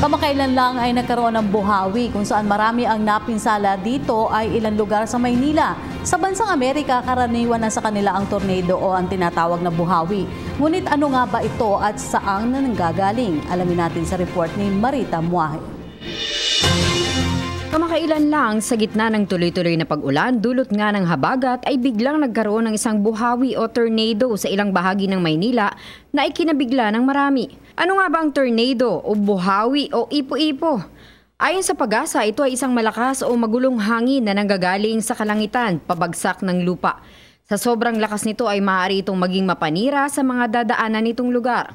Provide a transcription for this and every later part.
Kamakailan lang ay nagkaroon ng buhawi kung saan marami ang napinsala dito ay ilang lugar sa Maynila. Sa bansang Amerika, karaniwan na sa kanila ang tornado o ang tinatawag na buhawi. Ngunit ano nga ba ito at saan na nanggagaling? Alamin natin sa report ni Marita Muahe. Kamakailan lang sa gitna ng tuloy-tuloy na pag-ulan, dulot nga ng habagat ay biglang nagkaroon ng isang buhawi o tornado sa ilang bahagi ng Maynila na ikinabigla ng marami. Ano nga ba ang tornado o buhawi o ipo-ipo? Ayon sa Pag-asa, ito ay isang malakas o magulong hangin na nanggagaling sa kalangitan, pabagsak ng lupa. Sa sobrang lakas nito ay maaari itong maging mapanira sa mga dadaanan nitong lugar.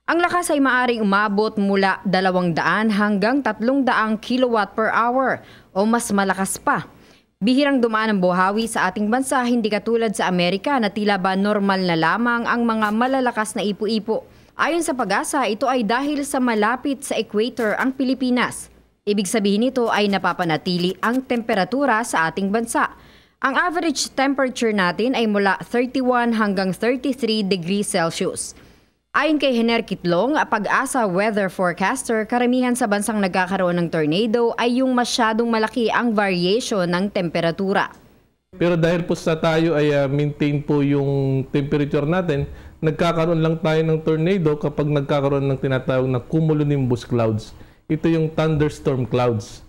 Ang lakas ay maaaring umabot mula 200 hanggang 300 kilowatt per hour o mas malakas pa. Bihirang dumaan ang buhawi sa ating bansa, hindi katulad sa Amerika na tila ba normal na lamang ang mga malalakas na ipo-ipo. Ayon sa Pag-asa, ito ay dahil sa malapit sa equator ang Pilipinas. Ibig sabihin nito ay napapanatili ang temperatura sa ating bansa. Ang average temperature natin ay mula 31 hanggang 33 degrees Celsius. Ayon kay Hener Kitlong, Pag-asa weather forecaster, karamihan sa bansang nagkakaroon ng tornado ay yung masyadong malaki ang variation ng temperatura. Pero dahil po sa tayo ay maintain po yung temperature natin, nagkakaroon lang tayo ng tornado kapag nagkakaroon ng tinatawag na cumulonimbus clouds. Ito yung thunderstorm clouds.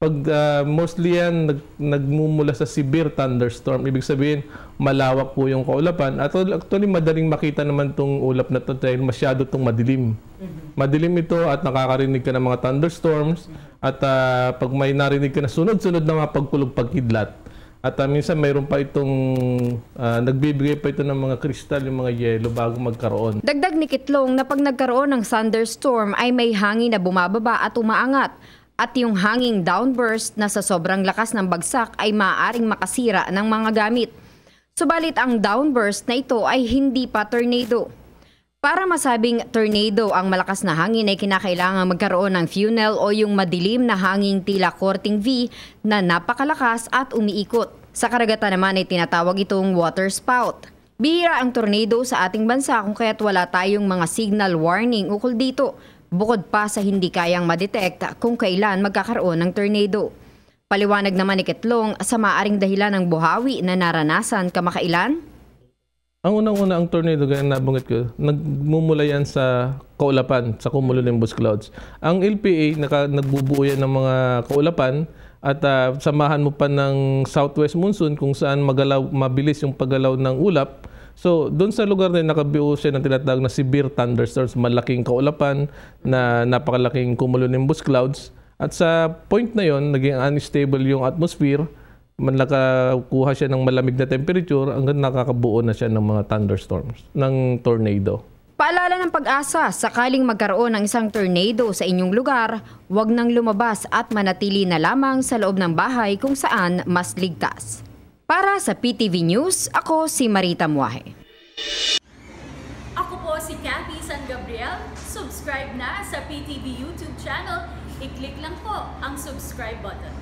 Pag mostly yan nagmumula sa severe thunderstorm, ibig sabihin malawak po yung kaulapan. At actually madaling makita naman itong ulap na ito dahil masyado itong madilim. Madilim ito at nakakarinig ka ng mga thunderstorms at pag may narinig ka na sunod-sunod na mga pagkulog-pagkidlat. At minsan mayroon pa itong nagbibigay pa ito ng mga kristal, yung mga yelo bago magkaroon. Dagdag ni Kitlong na pag nagkaroon ng thunderstorm ay may hangin na bumababa at umaangat. At yung hanging downburst na sa sobrang lakas ng bagsak ay maaaring makasira ng mga gamit. Subalit ang downburst na ito ay hindi pa tornado. Para masabing tornado ang malakas na hangin ay kinakailangan magkaroon ng funnel o yung madilim na hanging tila korting V na napakalakas at umiikot. Sa karagatan naman ay tinatawag itong water spout. Bihira ang tornado sa ating bansa kung kaya't wala tayong mga signal warning ukol dito. Bukod pa sa hindi kayang ma-detect kung kailan magkakaroon ng tornado. Paliwanag naman ni Kitlong sa maaaring dahilan ng buhawi na naranasan kamakailan. Ang unang-una ang tornado, gaya nabanggit ko, nagmumula yan sa kaulapan, sa cumulonimbus clouds. Ang LPA, nagbubuo yan ng mga kaulapan at samahan mo pa ng southwest monsoon kung saan mabilis yung paggalaw ng ulap. So, doon sa lugar na nakabuo siya ng tinatawag na severe thunderstorms, malaking kaulapan na napakalaking cumulonimbus clouds. At sa point na yon, naging unstable yung atmosphere, nakakuha siya ng malamig na temperature hanggang nakakabuo na siya ng mga thunderstorms, ng tornado. Paalala ng Pag-asa, sakaling magkaroon ng isang tornado sa inyong lugar, huwag nang lumabas at manatili na lamang sa loob ng bahay kung saan mas ligtas. Para sa PTV News, ako si Marita Muahe. Ako po si Cathy San Gabriel. Subscribe na sa PTV YouTube channel. I-click lang po ang subscribe button.